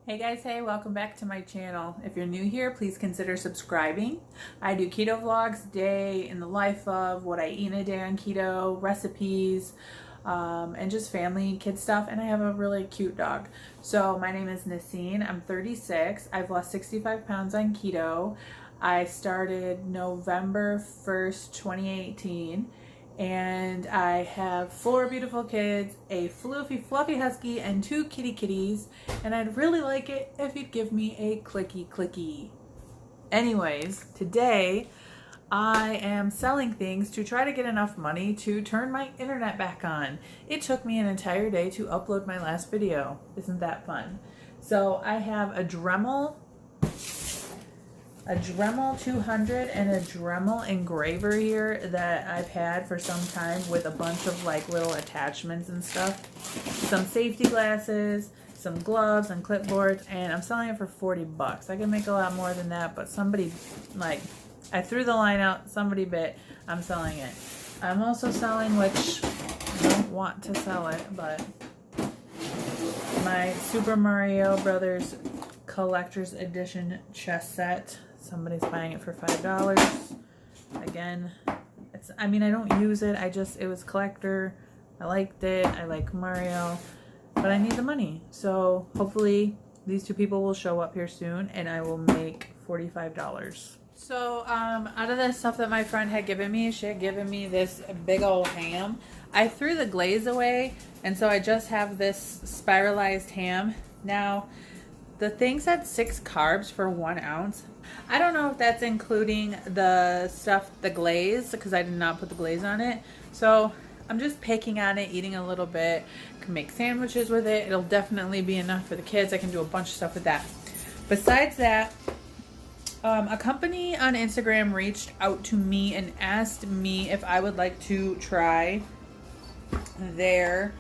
Hey guys, hey, welcome back to my channel. If you're new here, please consider subscribing. I do keto vlogs, day in the life of, what I eat in a day on keto, recipes, and just family and kid stuff, and I have a really cute dog. So my name is Nacine, I'm 36, I've lost 65 pounds on keto. I started November 1st, 2018. And I have 4 beautiful kids, a fluffy husky, and 2 kitties. And I'd really like it if you'd give me a clicky. Anyways, today I am selling things to try to get enough money to turn my internet back on. It took me an entire day to upload my last video. Isn't that fun? So I have a Dremel 200 and a Dremel engraver here that I've had for some time with a bunch of like little attachments and stuff. Some safety glasses, some gloves and clipboards, and I'm selling it for 40 bucks. I can make a lot more than that, but somebody, like, I threw the line out, somebody bit, I'm selling it. I'm also selling, which I don't want to sell it, but my Super Mario Brothers Collector's Edition chess set. Somebody's buying it for $5. Again, I mean, I don't use it. it was collector. I liked it. I like Mario, but I need the money. So hopefully these 2 people will show up here soon and I will make $45. So out of the stuff that my friend had given me, she had given me this big old ham. I threw the glaze away, and so I just have this spiralized ham. Now, the thing said 6 carbs for 1 ounce. I don't know if that's including the stuff, the glaze, because I did not put the glaze on it. So I'm just picking on it, eating a little bit. Can make sandwiches with it. It'll definitely be enough for the kids. I can do a bunch of stuff with that. Besides that, a company on Instagram reached out to me and asked me if I would like to try their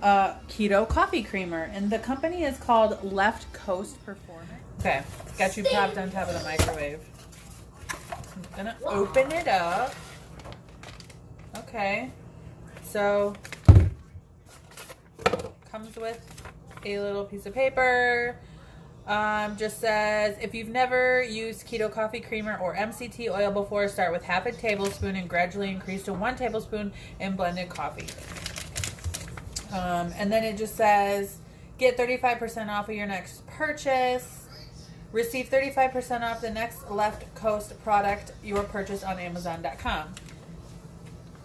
keto coffee creamer, and the company is called Left Coast Performance. Okay, got you popped on top of the microwave. I'm gonna open it up. Okay, so comes with a little piece of paper. Just says, if you've never used keto coffee creamer or MCT oil before, start with half a tablespoon and gradually increase to 1 tablespoon in blended coffee. And then it just says, get 35% off of your next purchase. Receive 35% off the next Left Coast product your purchase on Amazon.com.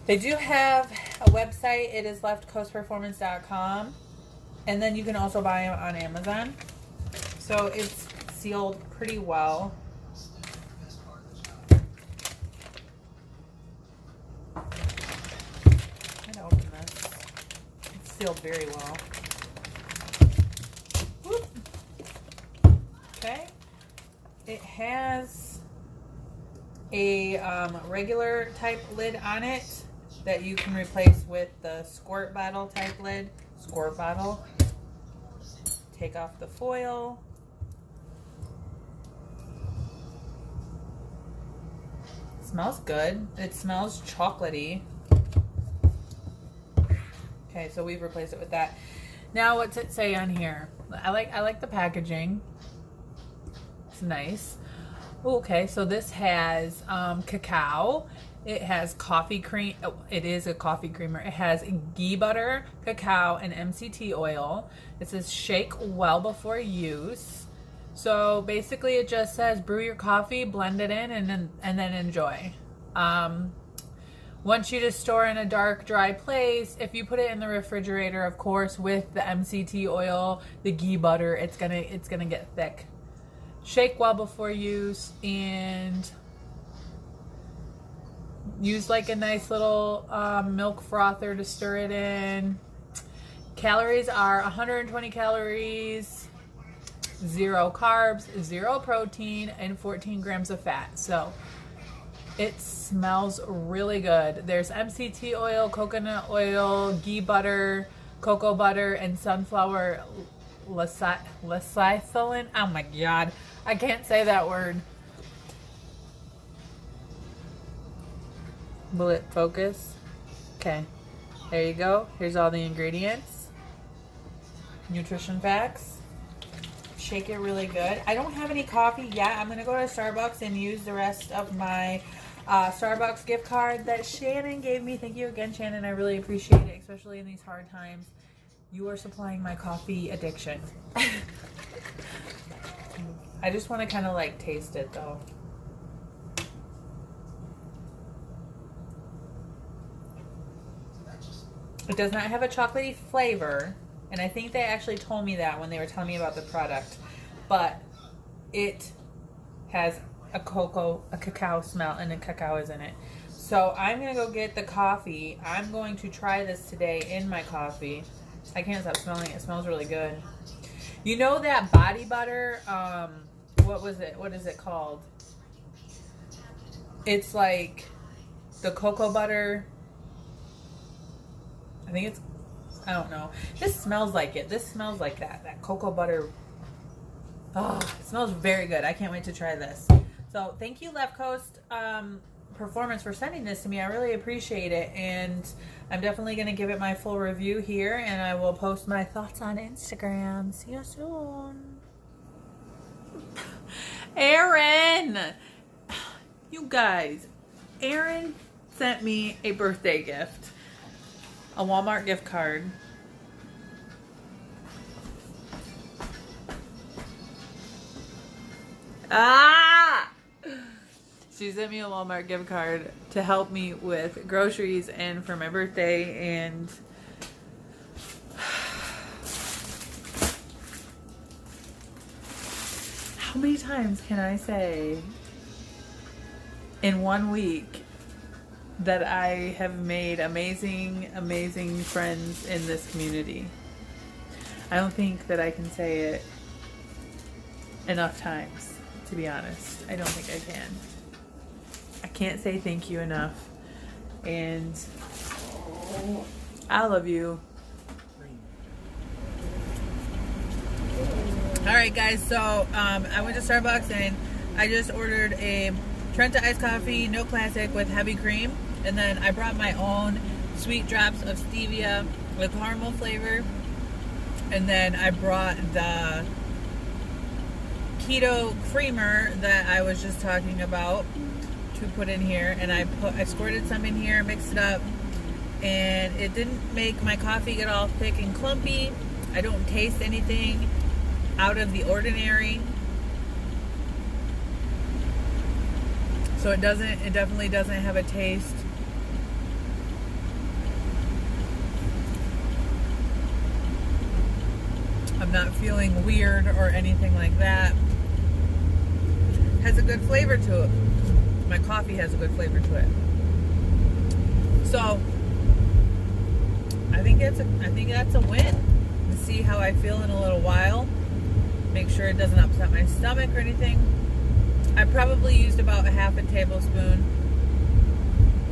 They do have a website. It is leftcoastperformance.com. And then you can also buy them on Amazon. So it's sealed pretty well. I'm gonna open this. It's sealed very well. Whoop. Okay. It has a regular type lid on it that you can replace with the squirt bottle type lid. Squirt bottle. Take off the foil. It smells good. It smells chocolatey. Okay, so we've replaced it with that. Now, what's it say on here? I like the packaging. It's nice. Okay, so this has cacao. It has coffee cream. Oh, it is a coffee creamer. It has ghee butter, cacao, and MCT oil. It says shake well before use. So basically, it just says brew your coffee, blend it in, and then enjoy. Want you to store in a dark, dry place. If you put it in the refrigerator, of course, with the MCT oil, the ghee butter, it's gonna get thick. Shake well before use, and use like a nice little milk frother to stir it in. Calories are 120 calories, 0 carbs, 0 protein, and 14 grams of fat. So it smells really good. There's MCT oil, coconut oil, ghee butter, cocoa butter, and sunflower lecithin. Oh my god, I can't say that word. Will it focus? Okay, there you go. Here's all the ingredients. Nutrition facts. shake it really good. I don't have any coffee yet. I'm going to go to Starbucks and use the rest of my Starbucks gift card that Shannon gave me. Thank you again, Shannon. I really appreciate it, especially in these hard times. You are supplying my coffee addiction. I just want to kind of like taste it though. It does not have a chocolatey flavor, and I think they actually told me that when they were telling me about the product, but it has a cacao smell, and the cacao is in it. So I'm gonna go get the coffee. I'm going to try this today in my coffee. I can't stop smelling it. It smells really good. You know that body butter, what was it? What is it called? It's like the cocoa butter. I think it's, I don't know. This smells like it. This smells like that cocoa butter. Oh, it smells very good. I can't wait to try this. So thank you, Left Coast Performance, for sending this to me. I really appreciate it. And I'm definitely going to give it my full review here. And I will post my thoughts on Instagram. See you soon. Aaron! You guys, Aaron sent me a birthday gift. A Walmart gift card. Ah! She sent me a Walmart gift card to help me with groceries and for my birthday, and how many times can I say in 1 week that I have made amazing, amazing friends in this community? I don't think that I can say it enough times, to be honest. I don't think I can. I can't say thank you enough. And I love you. Alright guys, so I went to Starbucks and I just ordered a Trenta iced coffee, no classic, with heavy cream. And then I brought my own sweet drops of stevia with caramel flavor. And then I brought the keto creamer that I was just talking about to put in here. And I squirted some in here, mixed it up. And it didn't make my coffee get all thick and clumpy. I don't taste anything out of the ordinary. So it definitely doesn't have a taste. I'm not feeling weird or anything like that. Has a good flavor to it. My coffee has a good flavor to it. So I think that's a win. To see how I feel in a little while. Make sure it doesn't upset my stomach or anything. I probably used about a half a tablespoon.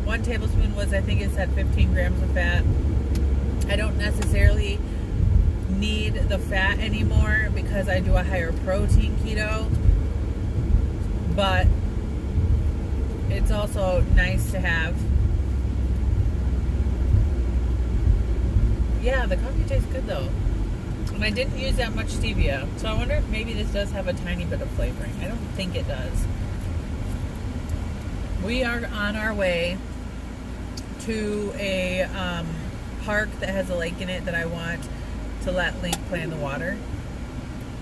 1 tablespoon was, I think it said 15 grams of fat. I don't necessarily need the fat anymore because I do a higher protein keto. But it's also nice to have. Yeah, the coffee tastes good though. And I didn't use that much stevia. So I wonder if maybe this does have a tiny bit of flavoring. I don't think it does. We are on our way to a park that has a lake in it that I want to let Link play in the water.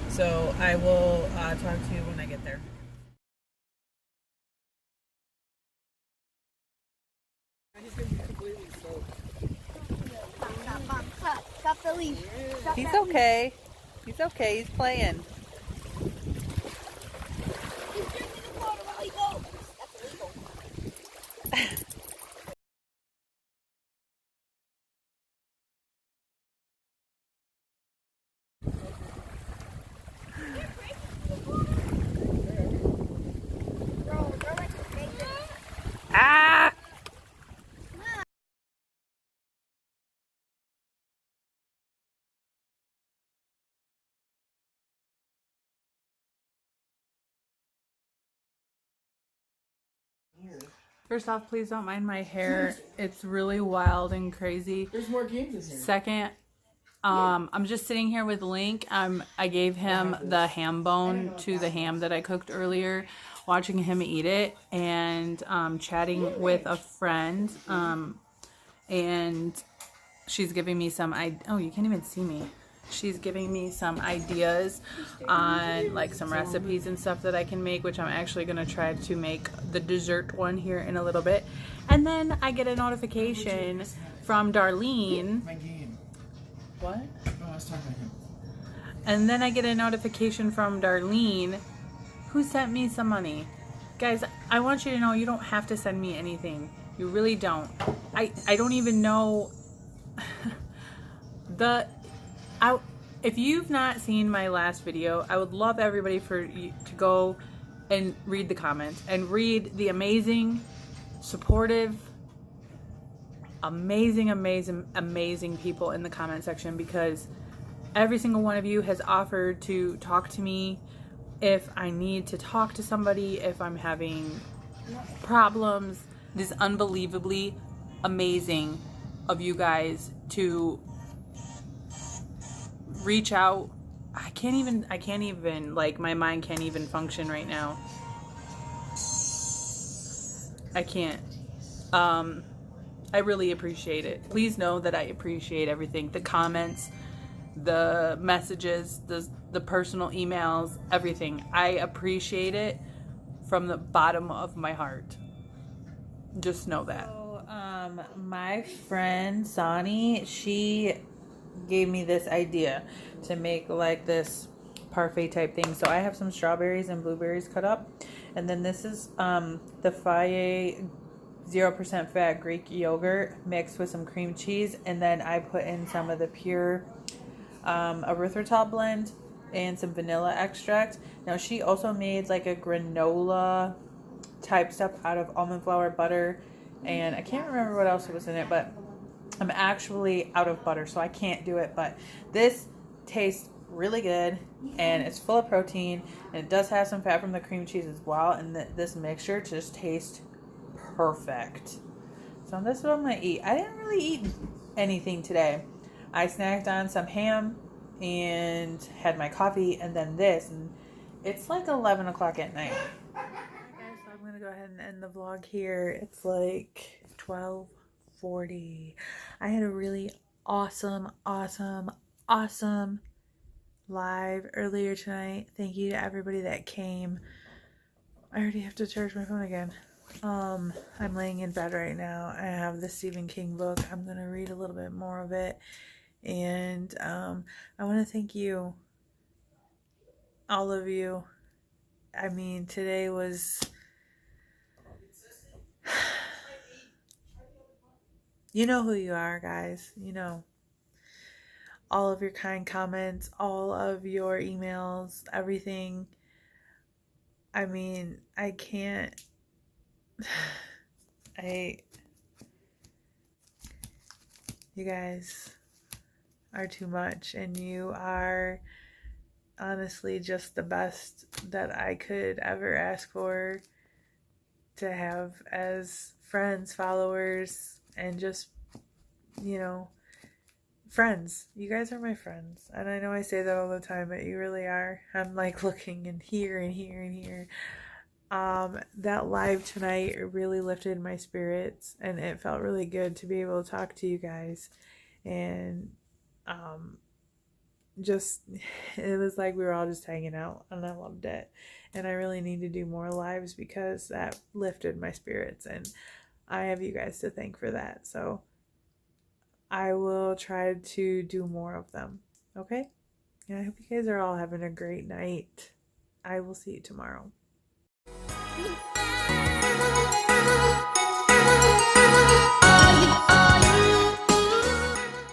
So I will talk to you when I get there. He's going to be completely soaked. Stop the leash. Stop He's okay. He's okay. He's playing. He's drinking the water while he goes. That's illegal. Ah! First off, please don't mind my hair. It's really wild and crazy. There's more games in here. Second, I'm just sitting here with Link. I gave him the ham bone to the ham that I cooked earlier, watching him eat it, and chatting with a friend. And she's giving me some, oh, you can't even see me. She's giving me some ideas on like some recipes and stuff that I can make, which I'm actually going to try to make the dessert one here in a little bit. And then I get a notification from Darlene. What? Oh, I was talking to him. And then I get a notification from Darlene, who sent me some money. Guys, I want you to know you don't have to send me anything. You really don't. I don't even know if you've not seen my last video, I would love everybody for you to go and read the comments and read the amazing, supportive, amazing people in the comment section, because every single one of you has offered to talk to me if I need to talk to somebody, if I'm having problems. It is unbelievably amazing of you guys to reach out. I can't even, like, my mind can't even function right now. I can't. I really appreciate it. Please know that I appreciate everything. The comments, the messages, the personal emails, everything. I appreciate it from the bottom of my heart. Just know that. So, my friend Sonny, she gave me this idea to make like this parfait type thing. So I have some strawberries and blueberries cut up, and then this is the Faye 0% fat Greek yogurt mixed with some cream cheese, and then I put in some of the pure erythritol blend and some vanilla extract. Now she also made like a granola type stuff out of almond flour, butter, and I can't remember what else was in it, but I'm actually out of butter, so I can't do it. But this tastes really good, and it's full of protein, and it does have some fat from the cream cheese as well, and this mixture just tastes perfect. So this is what I'm gonna eat. I didn't really eat anything today. I snacked on some ham and had my coffee, and then this, and it's like 11 o'clock at night. Alright guys, so I'm gonna go ahead and end the vlog here. It's like 12:40. I had a really awesome live earlier tonight. Thank you to everybody that came. I already have to charge my phone again. I'm laying in bed right now. I have the Stephen King book. I'm going to read a little bit more of it. And I want to thank you, all of you. I mean, today was... You know who you are, guys. You know. All of your kind comments, all of your emails, everything. I mean, I can't... You guys are too much, and you are honestly just the best that I could ever ask for to have as friends, followers, and just, you know, friends. You guys are my friends, and I know I say that all the time, but you really are. I'm like looking and here and here and here. That live tonight really lifted my spirits, and it felt really good to be able to talk to you guys, and just, it was like we were all just hanging out, and I loved it. And I really need to do more lives because that lifted my spirits, and I have you guys to thank for that. So I will try to do more of them. Okay? And I hope you guys are all having a great night. I will see you tomorrow.